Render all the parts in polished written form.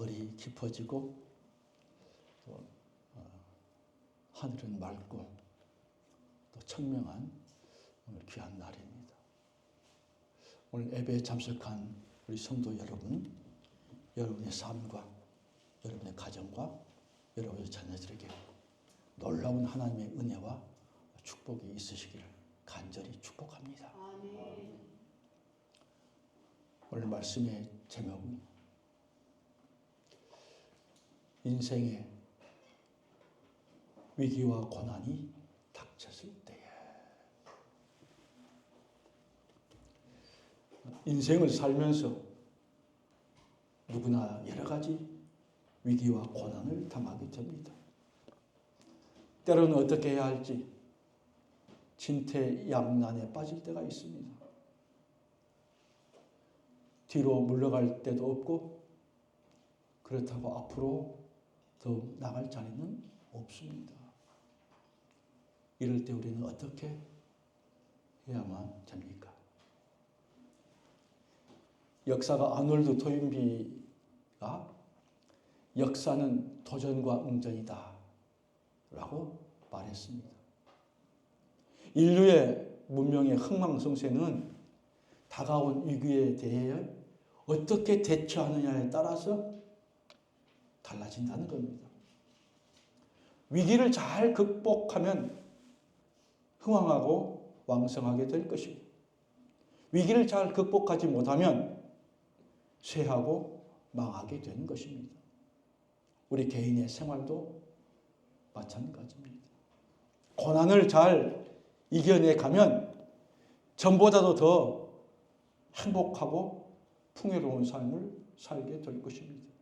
가을이 깊어지고 또 하늘은 맑고 또 청명한 오늘 귀한 날입니다. 오늘 예배에 참석한 우리 성도 여러분, 여러분의 삶과 여러분의 가정과 여러분의 자녀들에게 놀라운 하나님의 은혜와 축복이 있으시기를 간절히 축복합니다. 아멘. 오늘 말씀의 제목은 인생의 위기와 고난이 닥쳤을 때에. 인생을 살면서 누구나 여러 가지 위기와 고난을 당하게 됩니다. 때로는 어떻게 해야 할지 진퇴양난에 빠질 때가 있습니다. 뒤로 물러갈 데도 없고 그렇다고 앞으로 더 나갈 자리는 없습니다. 이럴 때 우리는 어떻게 해야만 됩니까? 역사가 아놀드 토인비가 역사는 도전과 응전이다 라고 말했습니다. 인류의 문명의 흥망성쇠는 다가온 위기에 대해 어떻게 대처하느냐에 따라서 달라진다는 겁니다. 위기를 잘 극복하면 흥왕하고 왕성하게 될 것이고, 위기를 잘 극복하지 못하면 쇠하고 망하게 되는 것입니다. 우리 개인의 생활도 마찬가지입니다. 고난을 잘 이겨내 가면 전보다도 더 행복하고 풍요로운 삶을 살게 될 것입니다.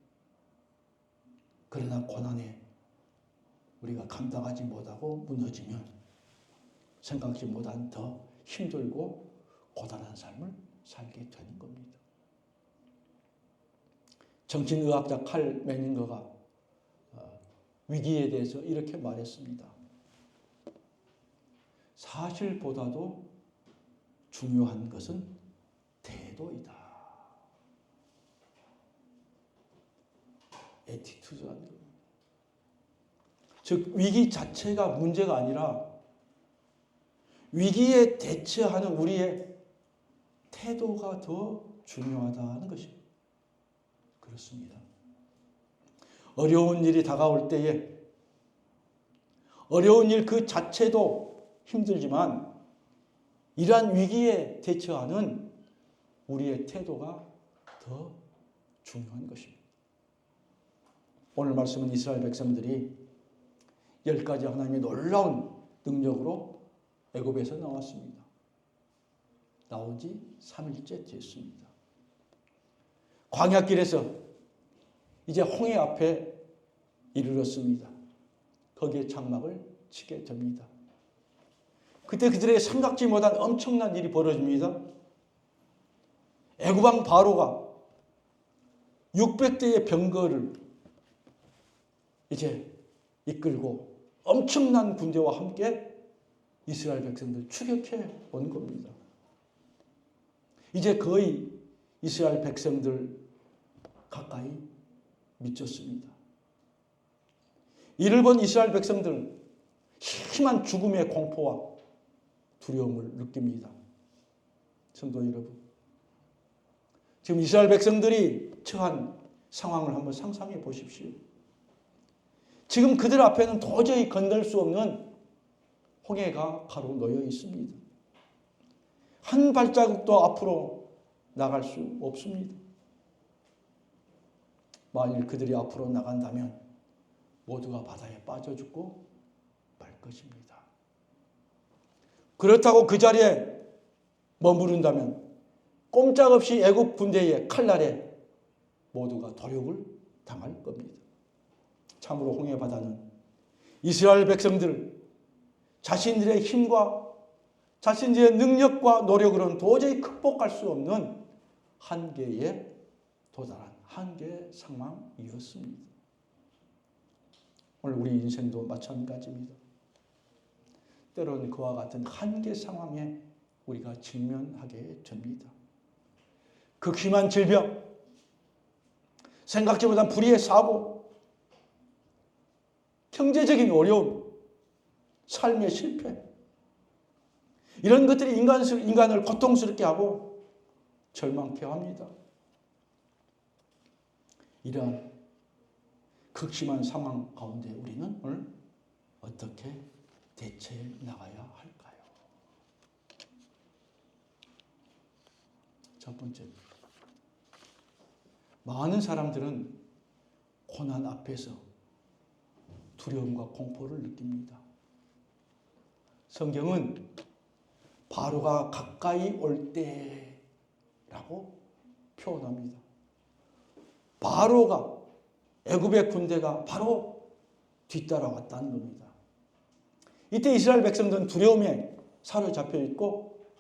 그러나 고난에 우리가 감당하지 못하고 무너지면 생각지 못한 더 힘들고 고단한 삶을 살게 되는 겁니다. 정신의학자 칼 메닝거가 위기에 대해서 이렇게 말했습니다. 사실보다도 중요한 것은 태도이다. 애티튜드라는 겁니다. 즉 위기 자체가 문제가 아니라 위기에 대처하는 우리의 태도가 더 중요하다는 것입니다. 그렇습니다. 어려운 일이 다가올 때에 어려운 일 그 자체도 힘들지만 이러한 위기에 대처하는 우리의 태도가 더 중요한 것입니다. 오늘 말씀은 이스라엘 백성들이 10가지 하나님의 놀라운 능력으로 애굽에서 나왔습니다. 나온 지 3일째 됐습니다. 광야길에서 이제 홍해 앞에 이르렀습니다. 거기에 장막을 치게 됩니다. 그때 그들에게 생각지 못한 엄청난 일이 벌어집니다. 애굽왕 바로가 600대의 병거를 이제 이끌고 엄청난 군대와 함께 이스라엘 백성들 추격해 온 겁니다. 이제 거의 이스라엘 백성들 가까이 미쳤습니다. 이를 본 이스라엘 백성들은 심한 죽음의 공포와 두려움을 느낍니다. 성도 여러분, 지금 이스라엘 백성들이 처한 상황을 한번 상상해 보십시오. 지금 그들 앞에는 도저히 건널 수 없는 홍해가 바로 놓여 있습니다. 한 발자국도 앞으로 나갈 수 없습니다. 만일 그들이 앞으로 나간다면 모두가 바다에 빠져 죽고 말 것입니다. 그렇다고 그 자리에 머무른다면 꼼짝없이 애굽 군대의 칼날에 모두가 도륙을 당할 겁니다. 참으로 홍해 바다는 이스라엘 백성들 자신들의 힘과 자신들의 능력과 노력으로는 도저히 극복할 수 없는 한계에 도달한 한계 상황이었습니다. 오늘 우리 인생도 마찬가지입니다. 때로는 그와 같은 한계 상황에 우리가 직면하게 됩니다. 극심한 질병, 생각지 못한 불의의 사고, 경제적인 어려움, 삶의 실패, 이런 것들이 인간을 고통스럽게 하고 절망케 합니다. 이러한 극심한 상황 가운데 우리는 오늘 어떻게 대처해 나가야 할까요? 첫 번째, 많은 사람들은 고난 앞에서 두려움과 공포를 느낍니다. 성경은 바로가 가까이 올 때라고 표현합니다. 바로가, 애굽의 군대가 바로 뒤따라왔다는 겁니다. 이때 이스라엘 백성들은 두려움에 사로잡혀 있고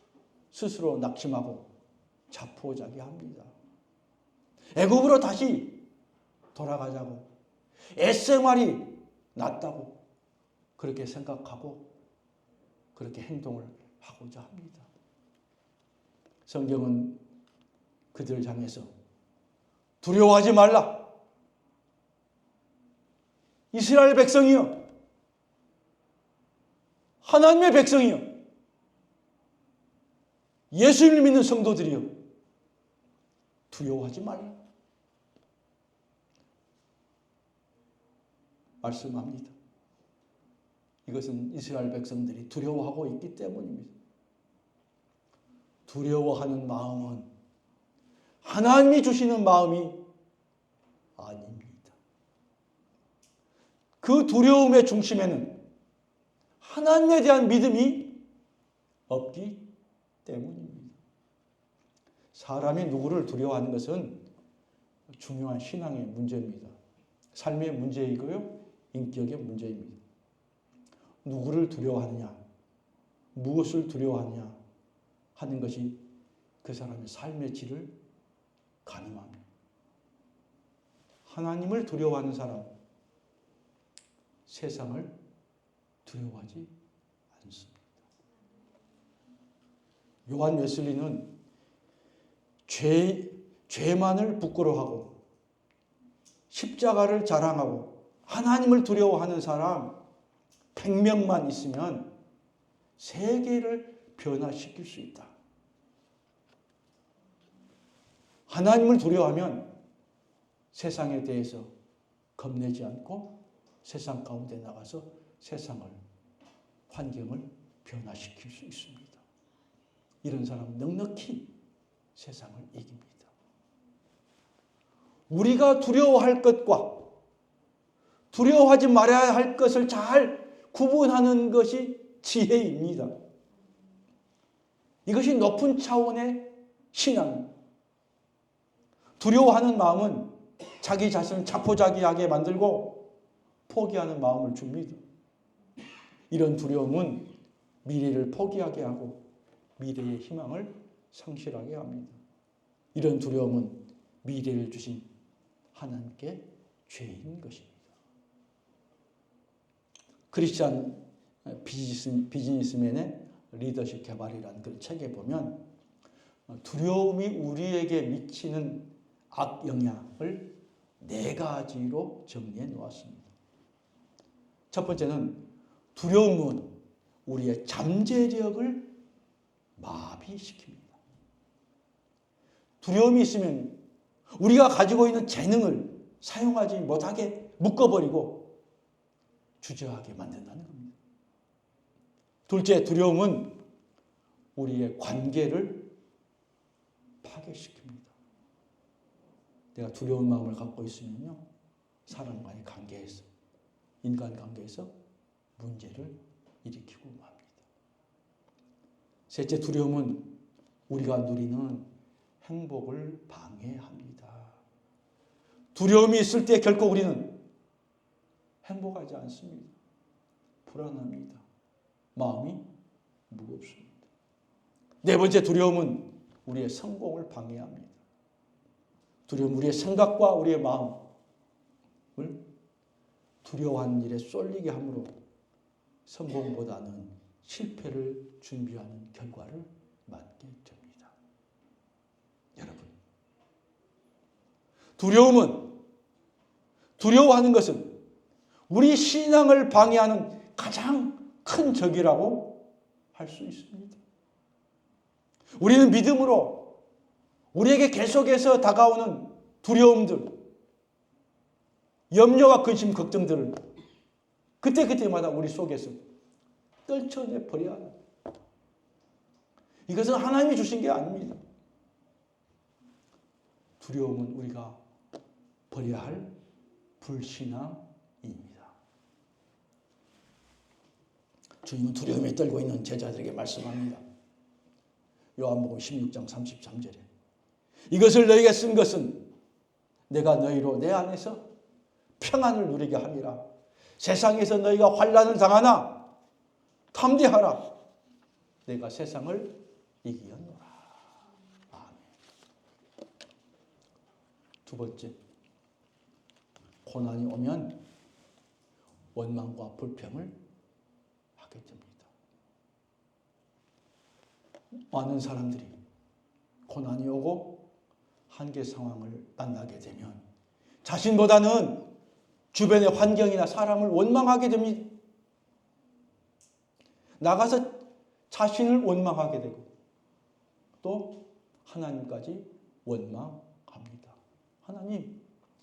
스스로 낙심하고 자포자기합니다. 애굽으로 다시 돌아가자고, 옛생활이 낫다고 그렇게 생각하고 그렇게 행동을 하고자 합니다. 성경은 그들을 향해서 두려워하지 말라. 이스라엘 백성이여, 하나님의 백성이여, 예수님을 믿는 성도들이여, 두려워하지 말라 말씀합니다. 이것은 이스라엘 백성들이 두려워하고 있기 때문입니다. 두려워하는 마음은 하나님이 주시는 마음이 아닙니다. 그 두려움의 중심에는 하나님에 대한 믿음이 없기 때문입니다. 사람이 누구를 두려워하는 것은 중요한 신앙의 문제입니다. 삶의 문제이고요, 인격의 문제입니다. 누구를 두려워하느냐, 무엇을 두려워하느냐 하는 것이 그 사람의 삶의 질을 가늠합니다. 하나님을 두려워하는 사람, 세상을 두려워하지 않습니다. 요한 웨슬리는 죄만을 부끄러워하고 십자가를 자랑하고 하나님을 두려워하는 사람 100명만 있으면 세계를 변화시킬 수 있다. 하나님을 두려워하면 세상에 대해서 겁내지 않고 세상 가운데 나가서 세상을, 환경을 변화시킬 수 있습니다. 이런 사람은 넉넉히 세상을 이깁니다. 우리가 두려워할 것과 두려워하지 말아야 할 것을 잘 구분하는 것이 지혜입니다. 이것이 높은 차원의 신앙입니다. 두려워하는 마음은 자기 자신을 자포자기하게 만들고 포기하는 마음을 줍니다. 이런 두려움은 미래를 포기하게 하고 미래의 희망을 상실하게 합니다. 이런 두려움은 미래를 주신 하나님께 죄인 것입니다. 크리스찬 비즈니스맨의 리더십 개발이라는 그 책에 보면 두려움이 우리에게 미치는 악영향을 4가지로 정리해 놓았습니다. 첫 번째는 두려움은 우리의 잠재력을 마비시킵니다. 두려움이 있으면 우리가 가지고 있는 재능을 사용하지 못하게 묶어버리고 주저하게 만든다는 겁니다. 둘째, 두려움은 우리의 관계를 파괴시킵니다. 내가 두려운 마음을 갖고 있으면요, 사람과의 관계에서, 인간관계에서 문제를 일으키고 맙니다. 셋째, 두려움은 우리가 누리는 행복을 방해합니다. 두려움이 있을 때 결코 우리는 행복하지 않습니다. 불안합니다. 마음이 무겁습니다. 네 번째, 두려움은 우리의 성공을 방해합니다. 두려움은 우리의 생각과 우리의 마음을 두려워하는 일에 쏠리게 함으로 성공보다는 실패를 준비하는 결과를 맞게 됩니다. 여러분, 두려움은 두려워하는 것은 우리 신앙을 방해하는 가장 큰 적이라고 할 수 있습니다. 우리는 믿음으로 우리에게 계속해서 다가오는 두려움들, 염려와 근심, 걱정들을 그때그때마다 우리 속에서 떨쳐내 버려야 합니다. 이것은 하나님이 주신 게 아닙니다. 두려움은 우리가 버려야 할 불신앙입니다. 주님은 두려움에 떨고 있는 제자들에게 말씀합니다. 요한복음 16장 33절에 이것을 너희에게 쓴 것은 내가 너희로 내 안에서 평안을 누리게 함이라. 세상에서 너희가 환난을 당하나 담대하라. 내가 세상을 이기었노라. 아멘. 두 번째, 고난이 오면 원망과 불평을 하게 됩니다. 많은 사람들이 고난이 오고 한계 상황을 만나게 되면 자신보다는 주변의 환경이나 사람을 원망하게 됩니다. 나가서 자신을 원망하게 되고 또 하나님까지 원망합니다. 하나님,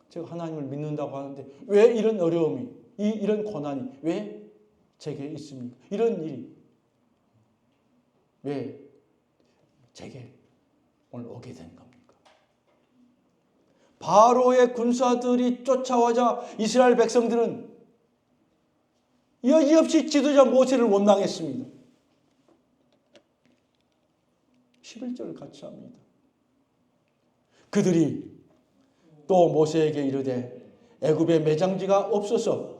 제가 하나님을 믿는다고 하는데 왜 이런 어려움이, 이런 고난이 왜 제게 있습니까? 이런 일이 왜 제게 오늘 오게 된 겁니까? 바로의 군사들이 쫓아오자 이스라엘 백성들은 여지없이 지도자 모세를 원망했습니다. 11절을 같이 합니다. 그들이 또 모세에게 이르되 애굽에 매장지가 없어서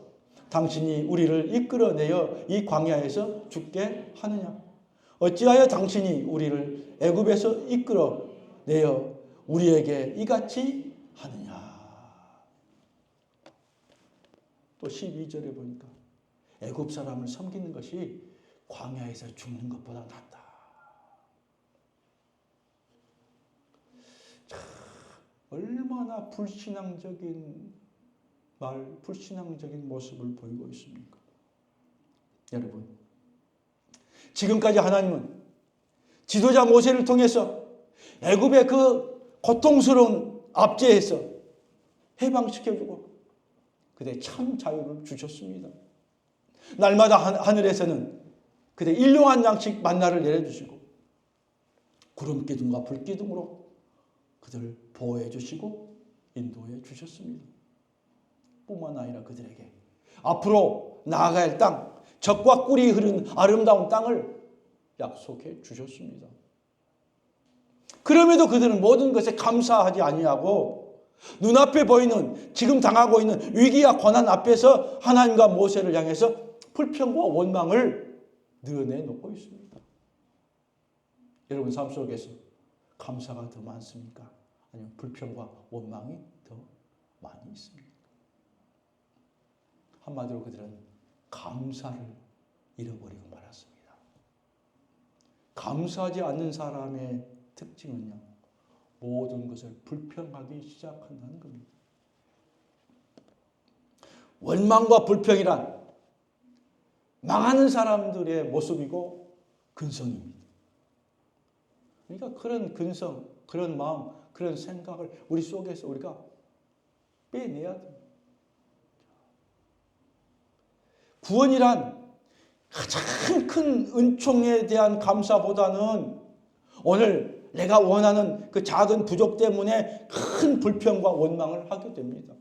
당신이 우리를 이끌어내어 이 광야에서 죽게 하느냐? 어찌하여 당신이 우리를 애굽에서 이끌어내어 우리에게 이같이 하느냐? 또 12절에 보니까 애굽 사람을 섬기는 것이 광야에서 죽는 것보다 낫다. 참, 얼마나 불신앙적인 말, 불신앙적인 모습을 보이고 있습니까? 여러분, 지금까지 하나님은 지도자 모세를 통해서 애굽의 그 고통스러운 압제에서 해방시켜주고 그대 참 자유를 주셨습니다. 날마다 하늘에서는 그대 일용한 양식 만나를 내려주시고 구름 기둥과 불 기둥으로 그들을 보호해 주시고 인도해 주셨습니다. 뿐만 아니라 그들에게 앞으로 나아가야 할 땅, 젖과 꿀이 흐르는 아름다운 땅을 약속해 주셨습니다. 그럼에도 그들은 모든 것에 감사하지 아니하고 눈앞에 보이는 지금 당하고 있는 위기와 고난 앞에서 하나님과 모세를 향해서 불평과 원망을 늘어내놓고 있습니다. 여러분 삶 속에서 감사가 더 많습니까? 아니면 불평과 원망이 더 많이 있습니까? 한마디로 그들은 감사를 잃어버리고 말았습니다. 감사하지 않는 사람의 특징은요, 모든 것을 불평하기 시작한다는 겁니다. 원망과 불평이란 망하는 사람들의 모습이고 근성입니다. 그러니까 그런 근성, 그런 마음, 그런 생각을 우리 속에서 우리가 빼내야 됩니다. 구원이란 가장 큰 은총에 대한 감사보다는 오늘 내가 원하는 그 작은 부족 때문에 큰 불평과 원망을 하게 됩니다.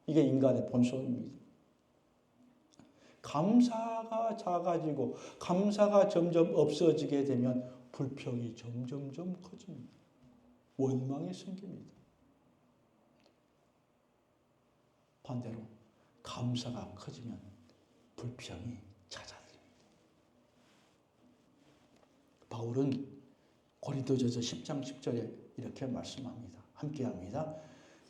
이게 인간의 본성입니다. 감사가 작아지고 감사가 점점 없어지게 되면 불평이 점점점 커집니다. 원망이 생깁니다. 반대로 감사가 커지면 불평이 잦아듭니다. 바울은 고린도전서 10장 10절에 이렇게 말씀합니다. 함께합니다.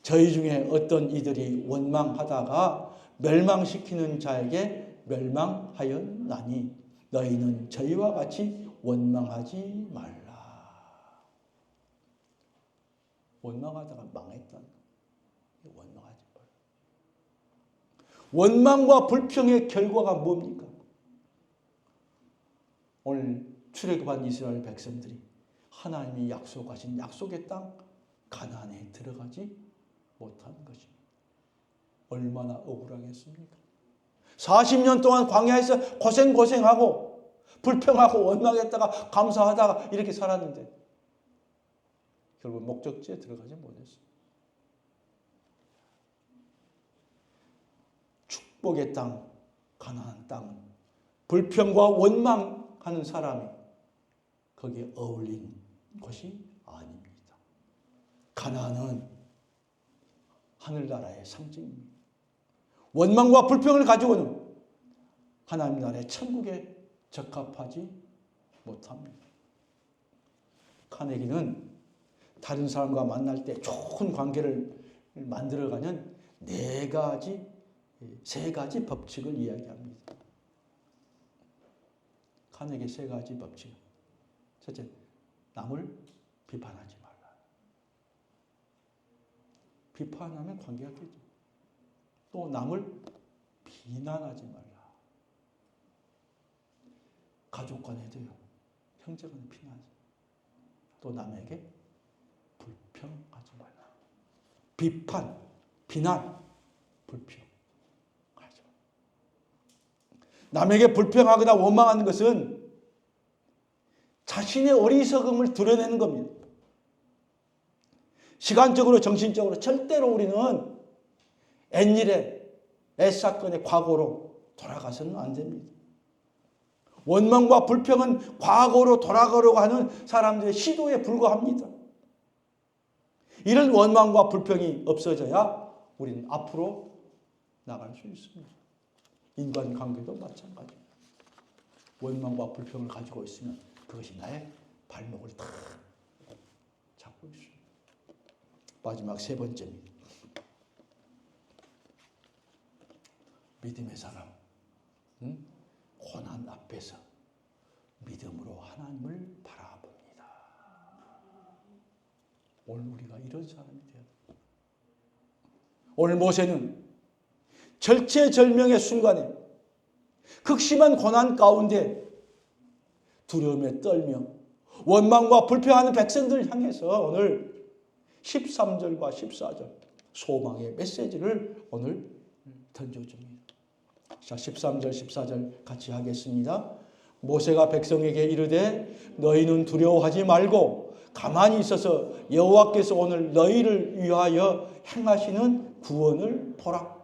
저희 중에 어떤 이들이 원망하다가 멸망시키는 자에게 멸망하였나니 너희는 저희와 같이 원망하지 말라. 원망하다가 망했다는 거예요. 원망하지 말라. 원망과 불평의 결과가 뭡니까? 오늘 출애굽한 이스라엘 백성들이 하나님이 약속하신 약속의 땅 가나안에 들어가지 못한 것입니다. 얼마나 억울하겠습니까? 40년 동안 광야에서 고생하고 불평하고 원망했다가 감사하다가 이렇게 살았는데 결국 목적지에 들어가지 못했어요. 축복의 땅, 가나안 땅은 불평과 원망하는 사람이 거기에 어울린 것이 아닙니다. 가나안은 하늘나라의 상징입니다. 원망과 불평을 가지고는 하나님 나라의 천국에 적합하지 못합니다. 카네기는 다른 사람과 만날 때 좋은 관계를 만들어가는 세 가지 법칙을 이야기합니다. 카네기 세 가지 법칙. 첫째, 남을 비판하지 말라. 비판하면 관계가 깨져. 또 남을 비난하지 말라. 가족 간에도요, 형제 간에 비난하지. 또 남에게 불평하지 말라. 비판, 비난, 불평. 남에게 불평하거나 원망하는 것은 자신의 어리석음을 드러내는 겁니다. 시간적으로 정신적으로 절대로 우리는 옛일에 옛사건의 과거로 돌아가서는 안 됩니다. 원망과 불평은 과거로 돌아가려고 하는 사람들의 시도에 불과합니다. 이런 원망과 불평이 없어져야 우리는 앞으로 나갈 수 있습니다. 인간관계도 마찬가지입니다. 원망과 불평을 가지고 있으면 그것이 나의 발목을 탁 잡고 있습니다. 마지막 세 번째입니다. 믿음의 사람, 고난 앞에서 믿음으로 하나님을 바라봅니다. 오늘 우리가 이런 사람이 되어야 됩니다. 오늘 모세는 절체절명의 순간에 극심한 고난 가운데 두려움에 떨며 원망과 불평하는 백성들을 향해서 오늘 13절과 14절 소망의 메시지를 오늘 던져줍니다. 자, 13절 14절 같이 하겠습니다. 모세가 백성에게 이르되 너희는 두려워하지 말고 가만히 있어서 여호와께서 오늘 너희를 위하여 행하시는 구원을 보라.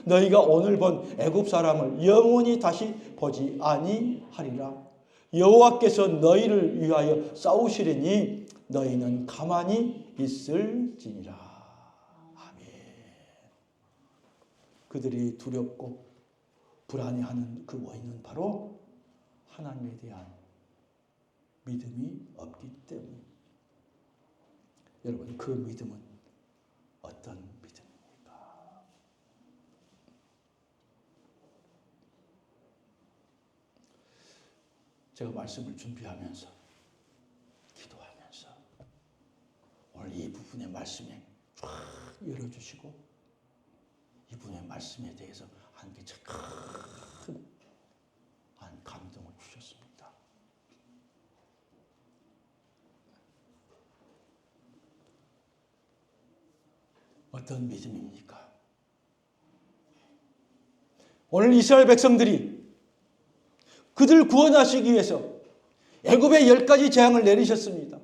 너희가 오늘 본 애굽 사람을 영원히 다시 보지 아니하리라. 여호와께서 너희를 위하여 싸우시리니 너희는 가만히 있을지니라. 아멘. 그들이 두렵고 불안해하는 그 원인은 바로 하나님에 대한 믿음이 없기 때문입니다. 여러분, 그 믿음은 어떤 믿음입니까? 제가 말씀을 준비하면서 기도하면서 오늘 이 부분의 말씀에 쫙 열어주시고 이분의 말씀에 대해서 하나님께 큰 감동을 주셨습니다. 어떤 믿음입니까? 오늘 이스라엘 백성들이 그들 구원하시기 위해서 애굽의 10가지 재앙을 내리셨습니다.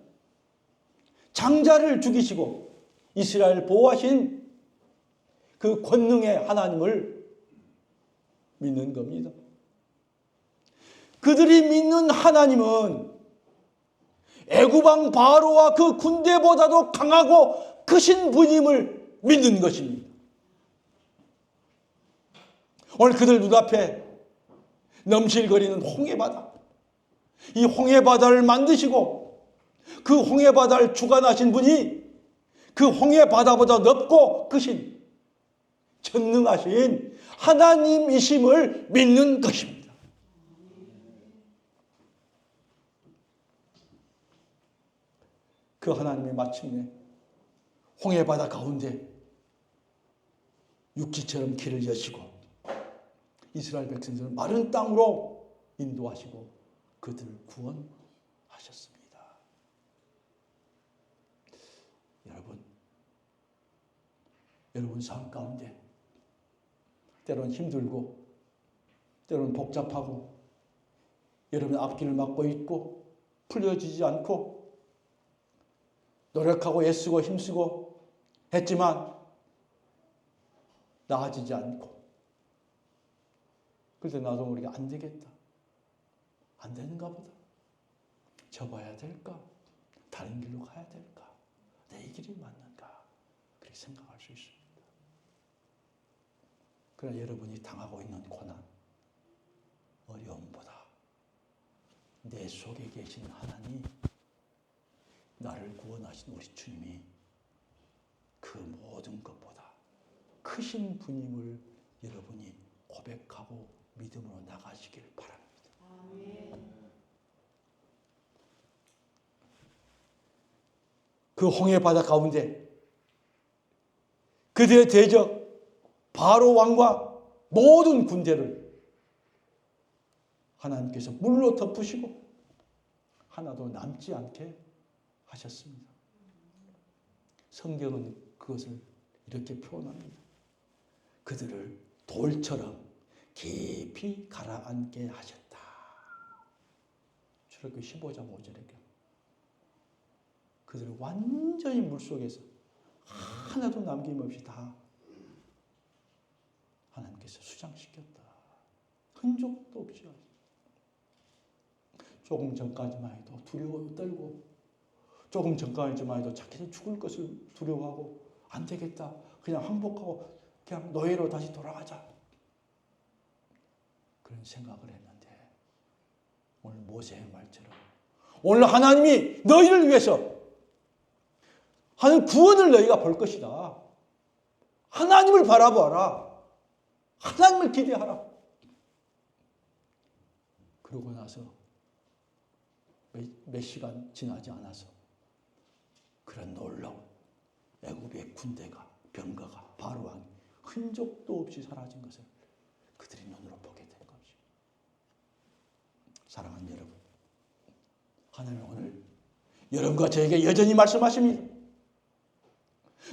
장자를 죽이시고 이스라엘 보호하신 그 권능의 하나님을 믿는 겁니다. 그들이 믿는 하나님은 애굽왕 바로와 그 군대보다도 강하고 크신 분임을 믿는 것입니다. 오늘 그들 눈앞에 넘실거리는 홍해바다, 이 홍해바다를 만드시고 그 홍해바다를 주관하신 분이 그 홍해바다보다 넓고 크신 전능하신 하나님이심을 믿는 것입니다. 그 하나님이 마침내 홍해바다 가운데 육지처럼 길을 여시고 이스라엘 백성들을 마른 땅으로 인도하시고 그들을 구원하셨습니다. 여러분 삶 가운데 때로는 힘들고 때로는 복잡하고 여러분 앞길을 막고 있고 풀려지지 않고 노력하고 애쓰고 힘쓰고 했지만 나아지지 않고 그럴 때 나도 모르게 안 되겠다. 안 되는가 보다. 접어야 될까? 다른 길로 가야 될까? 내 길이 맞는가? 그렇게 생각할 수 있습니다. 그러나 여러분이 당하고 있는 고난, 어려움보다 내 속에 계신 하나님, 나를 구원하신 우리 주님이 그 모든 것보다 크신 분임을 여러분이 고백하고 믿음으로 나가시길 바랍니다. 그 홍해 바다 가운데 그들의 대적 바로 왕과 모든 군대를 하나님께서 물로 덮으시고 하나도 남지 않게 하셨습니다. 성경은 그것을 이렇게 표현합니다. 그들을 돌처럼 깊이 가라앉게 하셨다. 출애굽기 15장 5절에 그들을 완전히 물속에서 하나도 남김없이 다 하나님께서 수장시켰다. 흔적도 없이. 조금 전까지만 해도 두려워 떨고 조금 전까지만 해도 자기는 죽을 것을 두려워하고 안 되겠다. 그냥 항복하고 그냥 노예로 다시 돌아가자. 그런 생각을 했는데 오늘 모세의 말처럼 오늘 하나님이 너희를 위해서 하는 구원을 너희가 볼 것이다. 하나님을 바라보아라. 하나님을 기대하라. 그러고 나서 몇 시간 지나지 않아서 그런 놀라운 애굽의 군대가 병거가 바로 왕이 흔적도 없이 사라진 것을 그들이 눈으로 보게 된 것입니다. 사랑하는 여러분, 하나님은 오늘 여러분과 저에게 여전히 말씀하십니다.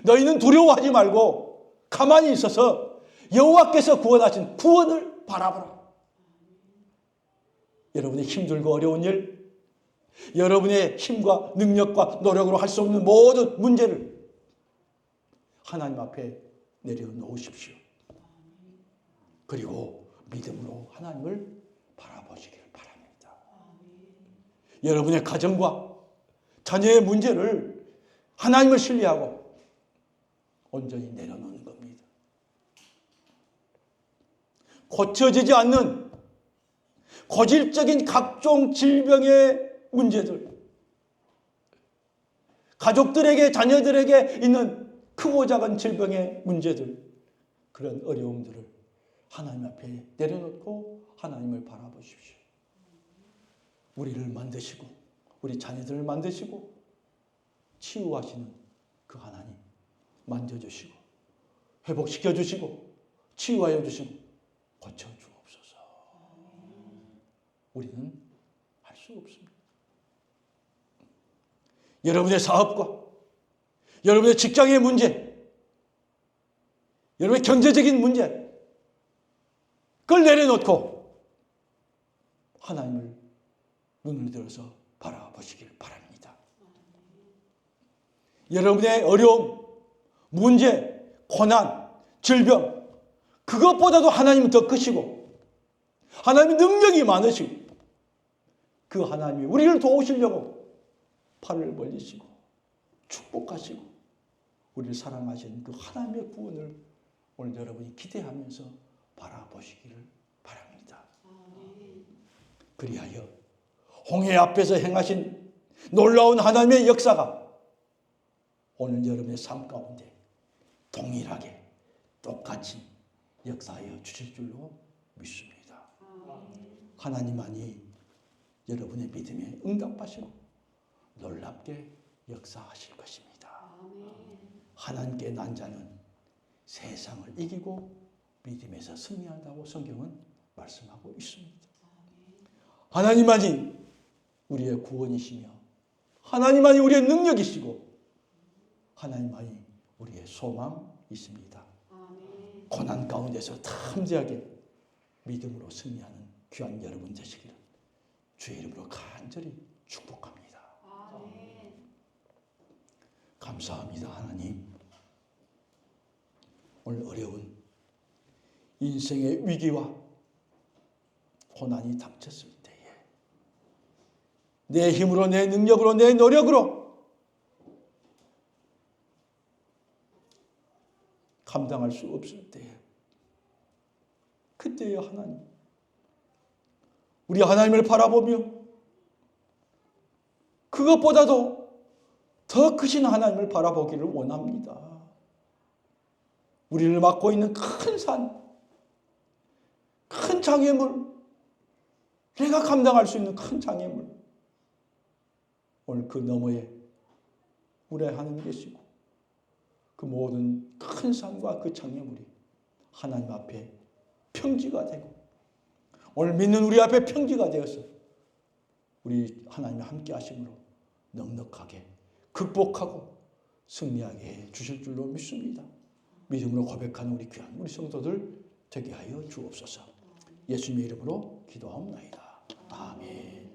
너희는 두려워하지 말고 가만히 있어서 여호와께서 구원하신 구원을 바라보라. 여러분의 힘들고 어려운 일, 여러분의 힘과 능력과 노력으로 할 수 없는 모든 문제를 하나님 앞에 내려놓으십시오. 그리고 믿음으로 하나님을 바라보시길 바랍니다. 여러분의 가정과 자녀의 문제를 하나님을 신뢰하고 온전히 내려놓는 겁니다. 고쳐지지 않는 고질적인 각종 질병의 문제들, 가족들에게 자녀들에게 있는 크고 작은 질병의 문제들, 그런 어려움들을 하나님 앞에 내려놓고 하나님을 바라보십시오. 우리를 만드시고 우리 자녀들을 만드시고 치유하시는 그 하나님 만져주시고 회복시켜 주시고 치유하여 주시고 고쳐주옵소서. 우리는 할 수 없습니다. 여러분의 사업과 여러분의 직장의 문제, 여러분의 경제적인 문제, 그걸 내려놓고 하나님을 눈을 들어서 바라보시길 바랍니다. 여러분의 어려움, 문제, 고난, 질병, 그것보다도 하나님은 더 크시고 하나님의 능력이 많으시고 그 하나님이 우리를 도우시려고 팔을 벌리시고 축복하시고 우리를 사랑하시는 그 하나님의 구원을 오늘 여러분이 기대하면서 바라보시기를 바랍니다. 그리하여 홍해 앞에서 행하신 놀라운 하나님의 역사가 오늘 여러분의 삶 가운데 동일하게 똑같이 역사하여 주실 줄로 믿습니다. 하나님만이 여러분의 믿음에 응답하시고 놀랍게 역사하실 것입니다. 하나님께 난 자는 세상을 이기고 믿음에서 승리한다고 성경은 말씀하고 있습니다. 하나님만이 우리의 구원이시며 하나님만이 우리의 능력이시고 하나님만이 우리의 소망이십니다. 고난 가운데서 담대하게 믿음으로 승리하는 귀한 여러분 되시기를 주의 이름으로 간절히 축복합니다. 감사합니다. 하나님, 오늘 어려운 인생의 위기와 고난이 닥쳤을 때에 내 힘으로, 내 능력으로, 내 노력으로 감당할 수 없을 때에 그때에 하나님, 우리 하나님을 바라보며 그것보다도 더 크신 하나님을 바라보기를 원합니다. 우리를 막고 있는 큰 산, 큰 장애물, 내가 감당할 수 있는 큰 장애물, 오늘 그 너머에 우리 하나님 계시고 그 모든 큰 산과 그 장애물이 하나님 앞에 평지가 되고 오늘 믿는 우리 앞에 평지가 되어서 우리 하나님이 함께 하심으로 넉넉하게 극복하고 승리하게 해 주실 줄로 믿습니다. 믿음으로 고백하는 우리 귀한 우리 성도들 되게 하여 주옵소서. 예수님의 이름으로 기도하옵나이다. 아멘.